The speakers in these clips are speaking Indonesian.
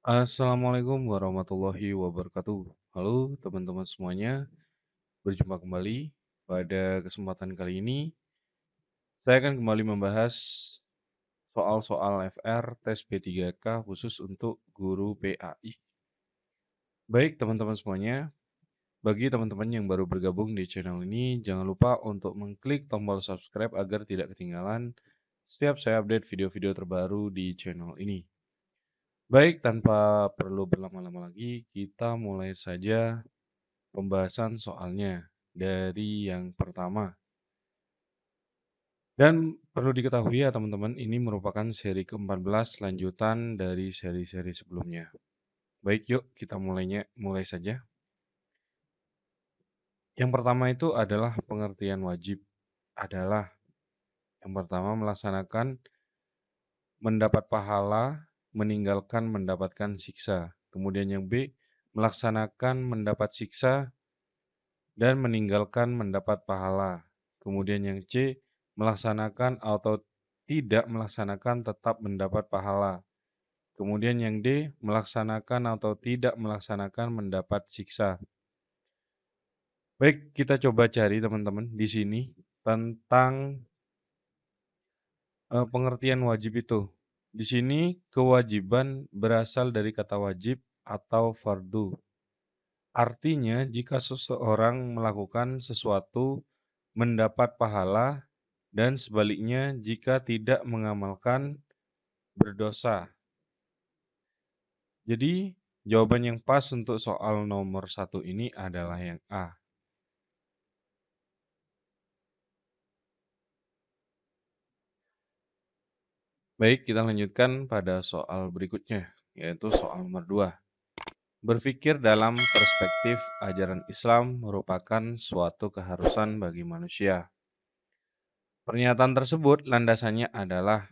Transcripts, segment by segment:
Assalamualaikum warahmatullahi wabarakatuh. Halo teman-teman semuanya, berjumpa kembali. Pada kesempatan kali ini, saya akan kembali membahas soal-soal FR tes B3K khusus untuk guru PAI. Baik teman-teman semuanya, bagi teman-teman yang baru bergabung di channel ini, jangan lupa untuk mengklik tombol subscribe agar tidak ketinggalan setiap saya update video-video terbaru di channel ini. Baik, tanpa perlu berlama-lama lagi, kita mulai saja pembahasan soalnya dari yang pertama. Dan perlu diketahui ya teman-teman, ini merupakan seri ke-14 lanjutan dari seri-seri sebelumnya. Baik, yuk kita mulai saja. Yang pertama itu adalah pengertian wajib. Adalah yang pertama melaksanakan mendapat pahala, meninggalkan mendapatkan siksa. Kemudian yang B, melaksanakan mendapat siksa dan meninggalkan mendapat pahala. Kemudian yang C, melaksanakan atau tidak melaksanakan tetap mendapat pahala. Kemudian yang D, melaksanakan atau tidak melaksanakan mendapat siksa. Baik, kita coba cari teman-teman di sini tentang pengertian wajib itu. Di sini kewajiban berasal dari kata wajib atau fardu. Artinya, jika seseorang melakukan sesuatu mendapat pahala dan sebaliknya jika tidak mengamalkan berdosa. Jadi, jawaban yang pas untuk soal nomor satu ini adalah yang A. Baik, kita lanjutkan pada soal berikutnya, yaitu soal nomor 2. Berpikir dalam perspektif ajaran Islam merupakan suatu keharusan bagi manusia. Pernyataan tersebut landasannya adalah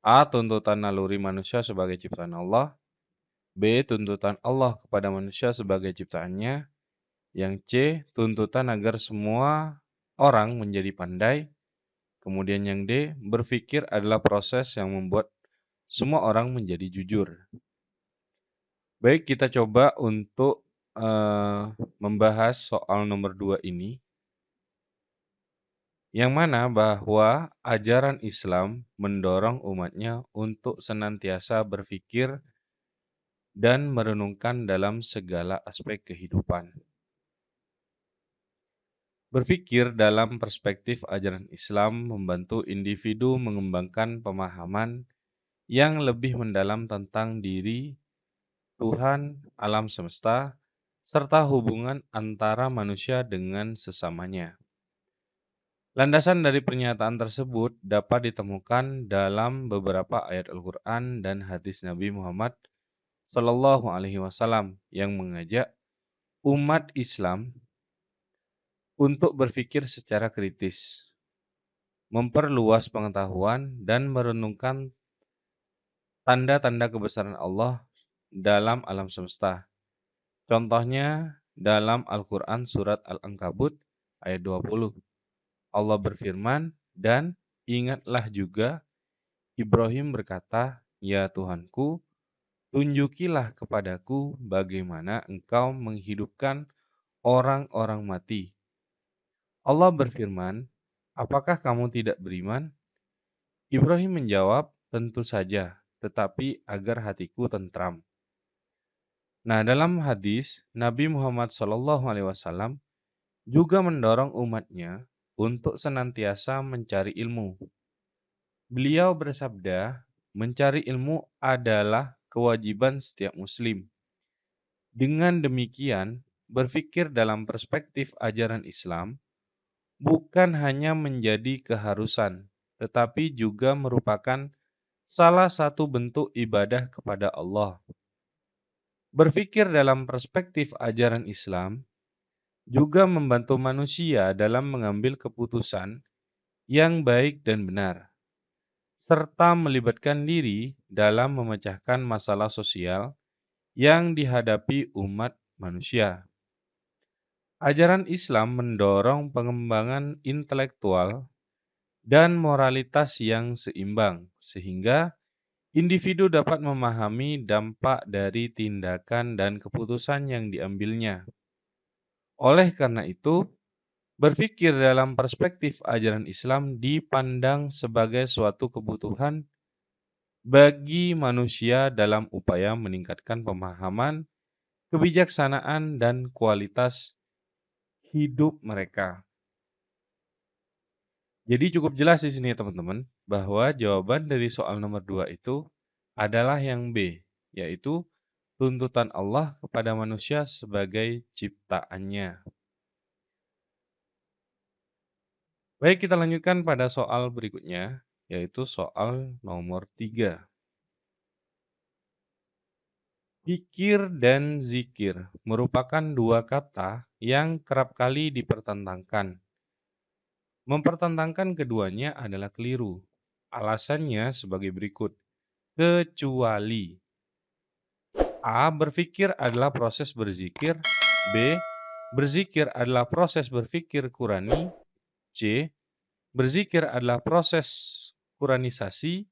A. Tuntutan naluri manusia sebagai ciptaan Allah. B. Tuntutan Allah kepada manusia sebagai ciptaannya. Yang C. Tuntutan agar semua orang menjadi pandai. Kemudian yang D. Berpikir adalah proses yang membuat semua orang menjadi jujur. Baik, kita coba untuk membahas soal nomor 2 ini. Yang mana bahwa ajaran Islam mendorong umatnya untuk senantiasa berpikir dan merenungkan dalam segala aspek kehidupan. Berpikir dalam perspektif ajaran Islam membantu individu mengembangkan pemahaman yang lebih mendalam tentang diri, Tuhan, alam semesta, serta hubungan antara manusia dengan sesamanya. Landasan dari pernyataan tersebut dapat ditemukan dalam beberapa ayat Al-Quran dan hadis Nabi Muhammad Shallallahu Alaihi Wasallam yang mengajak umat Islam untuk berpikir secara kritis, memperluas pengetahuan, dan merenungkan tanda-tanda kebesaran Allah dalam alam semesta. Contohnya dalam Al-Quran Surat Al-Ankabut ayat 20. Allah berfirman, dan ingatlah juga Ibrahim berkata, "Ya Tuhanku, tunjukilah kepadaku bagaimana engkau menghidupkan orang-orang mati." Allah berfirman, "Apakah kamu tidak beriman?" Ibrahim menjawab, "Tentu saja, tetapi agar hatiku tentram." Nah, dalam hadis, Nabi Muhammad SAW juga mendorong umatnya untuk senantiasa mencari ilmu. Beliau bersabda, mencari ilmu adalah kewajiban setiap muslim. Dengan demikian, berpikir dalam perspektif ajaran Islam bukan hanya menjadi keharusan, tetapi juga merupakan salah satu bentuk ibadah kepada Allah. Berpikir dalam perspektif ajaran Islam juga membantu manusia dalam mengambil keputusan yang baik dan benar, serta melibatkan diri dalam memecahkan masalah sosial yang dihadapi umat manusia. Ajaran Islam mendorong pengembangan intelektual dan moralitas yang seimbang, sehingga Individu dapat memahami dampak dari tindakan dan keputusan yang diambilnya. Oleh karena itu, berpikir dalam perspektif ajaran Islam dipandang sebagai suatu kebutuhan bagi manusia dalam upaya meningkatkan pemahaman, kebijaksanaan, dan kualitas hidup mereka. Jadi cukup jelas di sini ya teman-teman, bahwa jawaban dari soal nomor 2 itu adalah yang B, yaitu tuntutan Allah kepada manusia sebagai ciptaannya. Baik, kita lanjutkan pada soal berikutnya, yaitu soal nomor 3. Pikir dan zikir merupakan dua kata yang kerap kali dipertentangkan. Mempertentangkan keduanya adalah keliru. Alasannya sebagai berikut. Kecuali A. Berpikir adalah proses berzikir. B. Berzikir adalah proses berpikir Qurani. C. Berzikir adalah proses Quranisasi.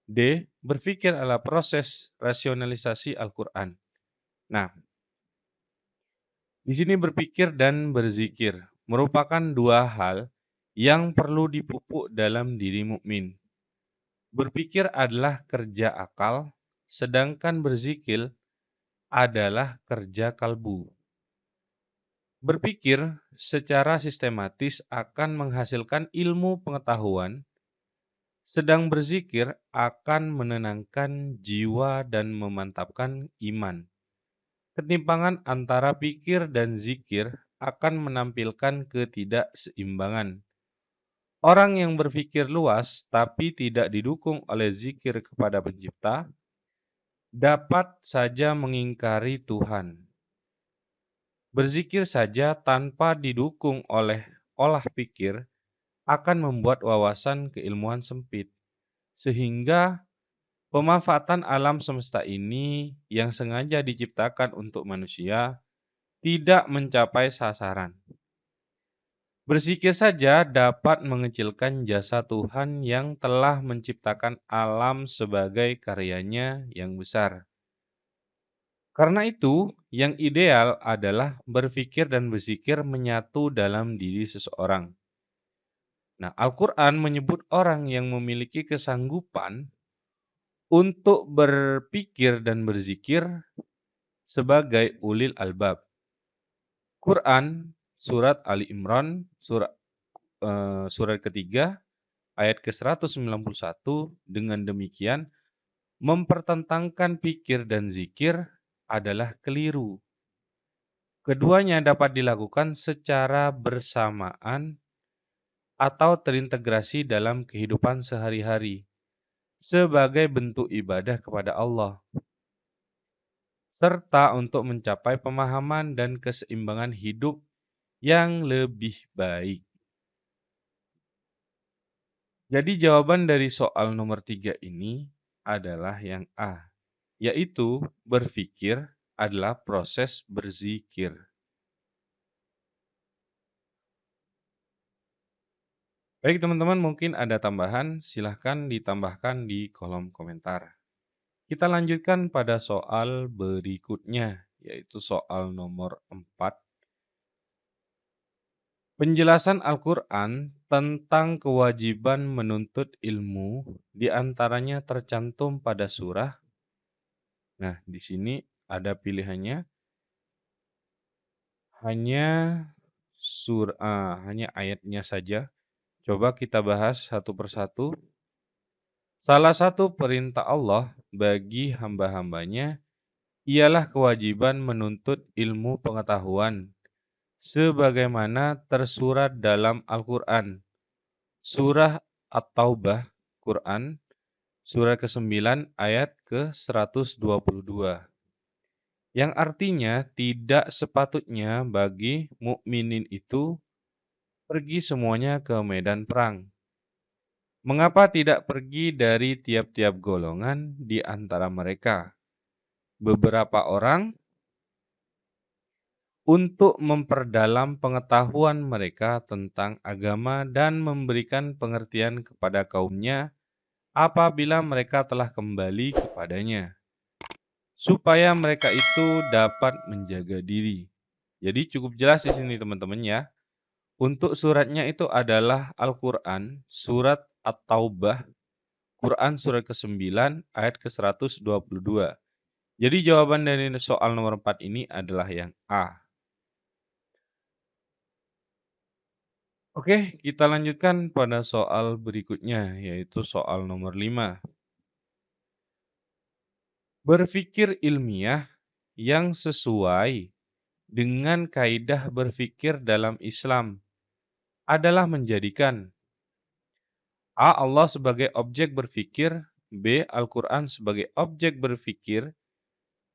D. Berpikir adalah proses rasionalisasi Al-Quran. Nah, di sini berpikir dan berzikir merupakan dua hal yang perlu dipupuk dalam diri mukmin. Berpikir adalah kerja akal, sedangkan berzikir adalah kerja kalbu. Berpikir secara sistematis akan menghasilkan ilmu pengetahuan, sedang berzikir akan menenangkan jiwa dan memantapkan iman. Ketimpangan antara pikir dan zikir akan menampilkan ketidakseimbangan. Orang yang berpikir luas tapi tidak didukung oleh zikir kepada Pencipta dapat saja mengingkari Tuhan. Berzikir saja tanpa didukung oleh olah pikir akan membuat wawasan keilmuan sempit, sehingga pemanfaatan alam semesta ini yang sengaja diciptakan untuk manusia tidak mencapai sasaran. Berzikir saja dapat mengecilkan jasa Tuhan yang telah menciptakan alam sebagai karyanya yang besar. Karena itu, yang ideal adalah berpikir dan berzikir menyatu dalam diri seseorang. Nah, Al-Quran menyebut orang yang memiliki kesanggupan untuk berpikir dan berzikir sebagai ulil albab. Quran surat Ali Imran surat ketiga ayat ke-191 dengan demikian mempertentangkan pikir dan zikir adalah keliru. Keduanya dapat dilakukan secara bersamaan atau terintegrasi dalam kehidupan sehari-hari sebagai bentuk ibadah kepada Allah, serta untuk mencapai pemahaman dan keseimbangan hidup yang lebih baik. Jadi jawaban dari soal nomor 3 ini adalah yang A, yaitu berpikir adalah proses berzikir. Baik teman-teman, mungkin ada tambahan, silahkan ditambahkan di kolom komentar. Kita lanjutkan pada soal berikutnya, yaitu soal nomor 4. Penjelasan Al-Quran tentang kewajiban menuntut ilmu diantaranya tercantum pada surah. Nah, di sini ada pilihannya, hanya ayatnya saja. Coba kita bahas satu persatu. Salah satu perintah Allah bagi hamba-hambanya ialah kewajiban menuntut ilmu pengetahuan, sebagaimana tersurat dalam Al-Quran. Surah At-Taubah, Quran, surah ke-9 ayat ke-122. Yang artinya tidak sepatutnya bagi mukminin itu pergi semuanya ke medan perang. Mengapa tidak pergi dari tiap-tiap golongan di antara mereka? Beberapa orang untuk memperdalam pengetahuan mereka tentang agama dan memberikan pengertian kepada kaumnya apabila mereka telah kembali kepadanya, supaya mereka itu dapat menjaga diri. Jadi cukup jelas di sini teman-teman ya. Untuk suratnya itu adalah Al-Quran, surat At-Taubah, Quran surat ke-9 ayat ke-122. Jadi jawaban dari soal nomor 4 ini adalah yang A. Oke, kita lanjutkan pada soal berikutnya, yaitu soal nomor 5. Berpikir ilmiah yang sesuai dengan kaidah berpikir dalam Islam adalah menjadikan A. Allah sebagai objek berpikir, B. Al-Quran sebagai objek berpikir,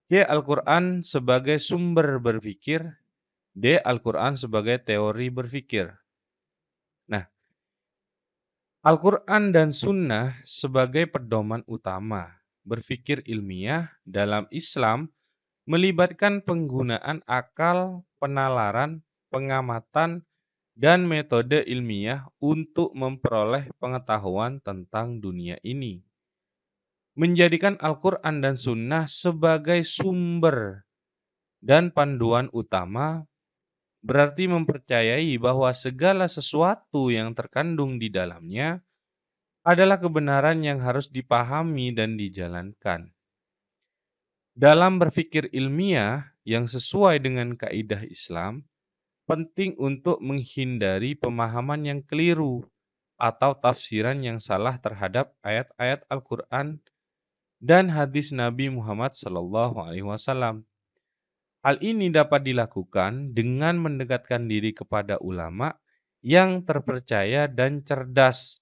C. Al-Quran sebagai sumber berpikir, D. Al-Quran sebagai teori berpikir. Nah, Al-Quran dan Sunnah sebagai pedoman utama berpikir ilmiah dalam Islam melibatkan penggunaan akal, penalaran, pengamatan, dan metode ilmiah untuk memperoleh pengetahuan tentang dunia ini. Menjadikan Al-Quran dan Sunnah sebagai sumber dan panduan utama berarti mempercayai bahwa segala sesuatu yang terkandung di dalamnya adalah kebenaran yang harus dipahami dan dijalankan. Dalam berpikir ilmiah yang sesuai dengan kaidah Islam, penting untuk menghindari pemahaman yang keliru atau tafsiran yang salah terhadap ayat-ayat Al-Quran dan hadis Nabi Muhammad SAW. Hal ini dapat dilakukan dengan mendekatkan diri kepada ulama yang terpercaya dan cerdas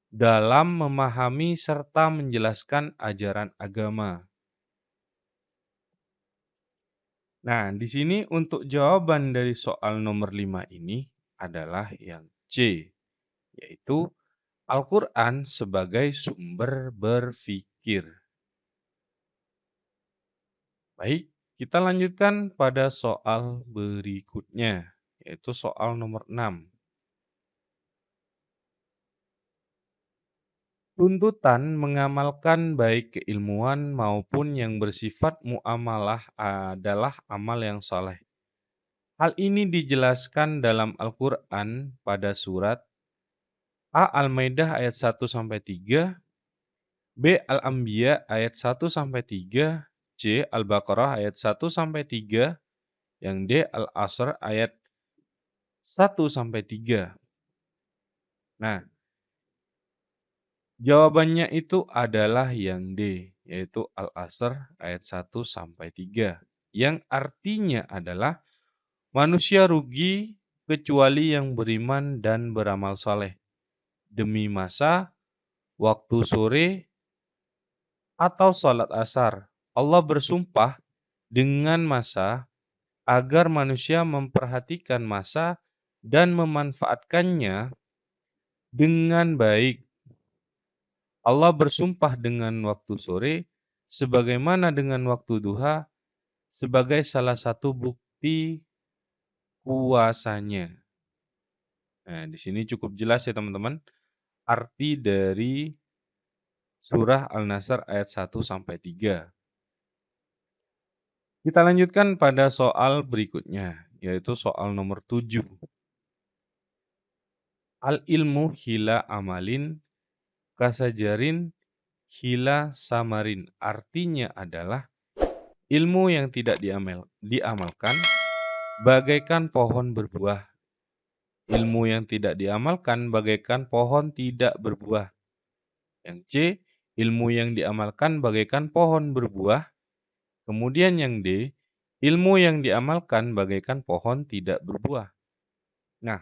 dalam memahami serta menjelaskan ajaran agama. Nah, di sini untuk jawaban dari soal nomor 5 ini adalah yang C, yaitu Al-Quran sebagai sumber berpikir. Baik, kita lanjutkan pada soal berikutnya, yaitu soal nomor 6. Tuntutan mengamalkan baik keilmuan maupun yang bersifat muamalah adalah amal yang saleh. Hal ini dijelaskan dalam Al-Quran pada surat A. Al-Maidah ayat 1-3, B. Al-Anbiya ayat 1-3, C. Al-Baqarah ayat 1-3, yang D. Al-Asr ayat 1-3. Nah, jawabannya itu adalah yang D, yaitu Al-Asr ayat 1-3, yang artinya adalah manusia rugi kecuali yang beriman dan beramal saleh. Demi masa, waktu sore, atau salat asar, Allah bersumpah dengan masa agar manusia memperhatikan masa dan memanfaatkannya dengan baik. Allah bersumpah dengan waktu sore sebagaimana dengan waktu duha sebagai salah satu bukti kuasanya. Nah, di sini cukup jelas ya teman-teman arti dari surah Al-Nasr ayat 1-3. Kita lanjutkan pada soal berikutnya, yaitu soal nomor 7. Al-ilmu hila amalin kasajarin hila samarin. Artinya adalah ilmu yang tidak diamalkan bagaikan pohon berbuah. Ilmu yang tidak diamalkan bagaikan pohon tidak berbuah. Yang C, ilmu yang diamalkan bagaikan pohon berbuah. Kemudian yang D, ilmu yang diamalkan bagaikan pohon tidak berbuah. Nah,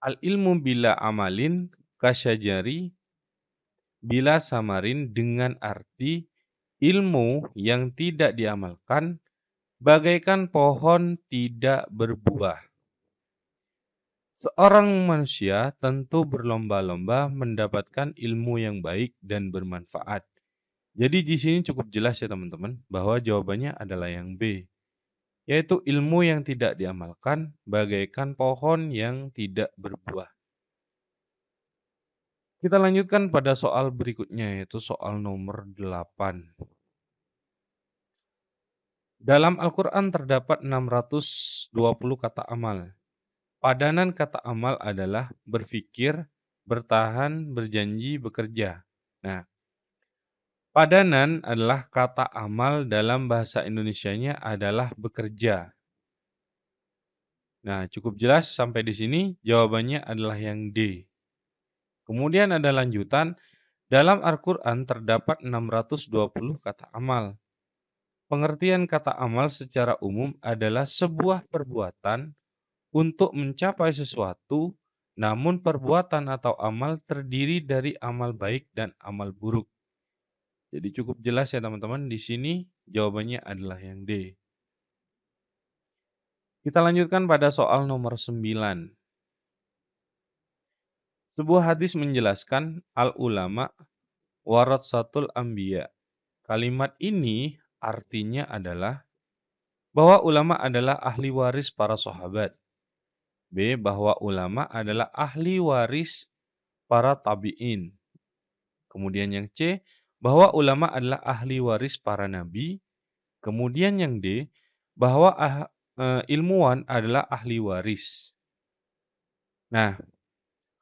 al-ilmu bila amalin kasyajari bila samarin dengan arti ilmu yang tidak diamalkan bagaikan pohon tidak berbuah. Seorang manusia tentu berlomba-lomba mendapatkan ilmu yang baik dan bermanfaat. Jadi di sini cukup jelas ya teman-teman bahwa jawabannya adalah yang B, yaitu ilmu yang tidak diamalkan bagaikan pohon yang tidak berbuah. Kita lanjutkan pada soal berikutnya, yaitu soal nomor 8. Dalam Al-Quran terdapat 620 kata amal. Padanan kata amal adalah berpikir, bertahan, berjanji, bekerja. Nah, padanan adalah kata amal dalam bahasa Indonesianya adalah bekerja. Nah, cukup jelas sampai di sini jawabannya adalah yang D. Kemudian ada lanjutan, dalam Al-Quran terdapat 620 kata amal. Pengertian kata amal secara umum adalah sebuah perbuatan untuk mencapai sesuatu, namun perbuatan atau amal terdiri dari amal baik dan amal buruk. Jadi cukup jelas ya teman-teman, di sini jawabannya adalah yang D. Kita lanjutkan pada soal nomor 9. Sebuah hadis menjelaskan al-ulama waratsatul anbiya. Kalimat ini artinya adalah bahwa ulama adalah ahli waris para sahabat. B. Bahwa ulama adalah ahli waris para tabi'in. Kemudian yang C, bahwa ulama adalah ahli waris para nabi. Kemudian yang D, bahwa ilmuwan adalah ahli waris. Nah,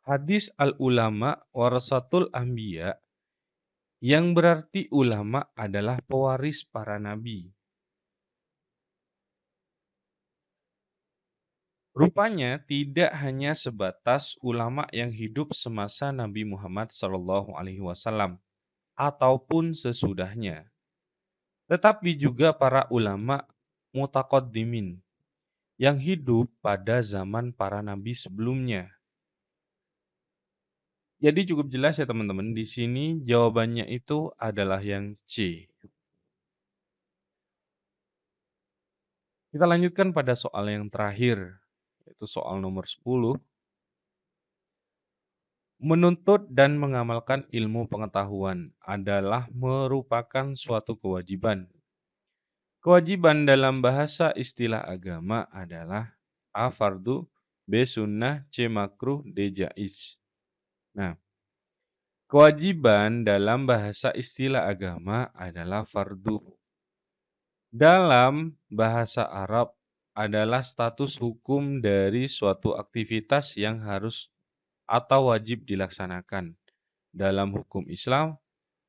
hadis al-ulama warasatul anbiya yang berarti ulama adalah pewaris para nabi. Rupanya tidak hanya sebatas ulama yang hidup semasa Nabi Muhammad SAW ataupun sesudahnya, tetapi juga para ulama mutaqaddimin yang hidup pada zaman para nabi sebelumnya. Jadi cukup jelas ya teman-teman, di sini jawabannya itu adalah yang C. Kita lanjutkan pada soal yang terakhir, yaitu soal nomor 10. Menuntut dan mengamalkan ilmu pengetahuan adalah merupakan suatu kewajiban. Kewajiban dalam bahasa istilah agama adalah A. Fardu, B. Sunnah, C. Makruh, D. Jaiz. Nah, kewajiban dalam bahasa istilah agama adalah fardu. Dalam bahasa Arab adalah status hukum dari suatu aktivitas yang harus atau wajib dilaksanakan. Dalam hukum Islam,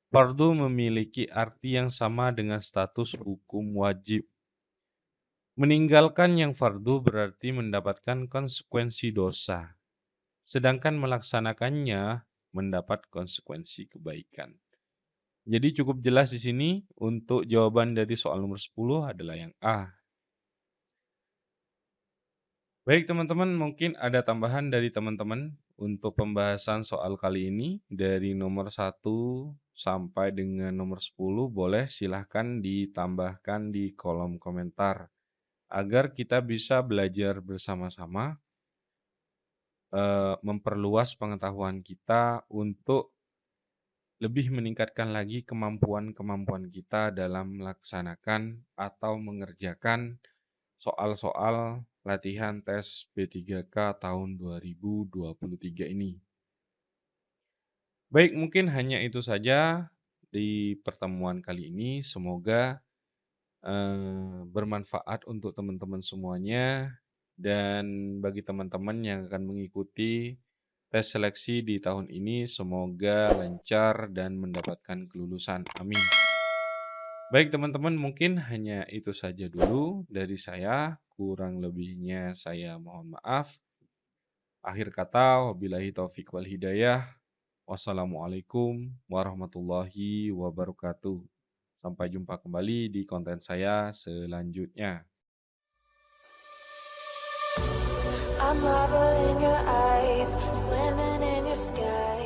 fardu memiliki arti yang sama dengan status hukum wajib. Meninggalkan yang fardu berarti mendapatkan konsekuensi dosa, sedangkan melaksanakannya mendapat konsekuensi kebaikan. Jadi cukup jelas di sini untuk jawaban dari soal nomor 10 adalah yang A. Baik teman-teman, mungkin ada tambahan dari teman-teman untuk pembahasan soal kali ini dari nomor 1 sampai dengan nomor 10, boleh silahkan ditambahkan di kolom komentar agar kita bisa belajar bersama-sama, memperluas pengetahuan kita untuk lebih meningkatkan lagi kemampuan-kemampuan kita dalam melaksanakan atau mengerjakan soal-soal latihan tes B3K tahun 2023 ini. Baik, mungkin hanya itu saja di pertemuan kali ini. Semoga bermanfaat untuk teman-teman semuanya. Dan bagi teman-teman yang akan mengikuti tes seleksi di tahun ini, semoga lancar dan mendapatkan kelulusan. Amin. Baik teman-teman, mungkin hanya itu saja dulu dari saya. Kurang lebihnya saya mohon maaf. Akhir kata, wabillahi taufik wal hidayah. Wassalamualaikum warahmatullahi wabarakatuh. Sampai jumpa kembali di konten saya selanjutnya. I'm marble in your eyes, swimming in your sky.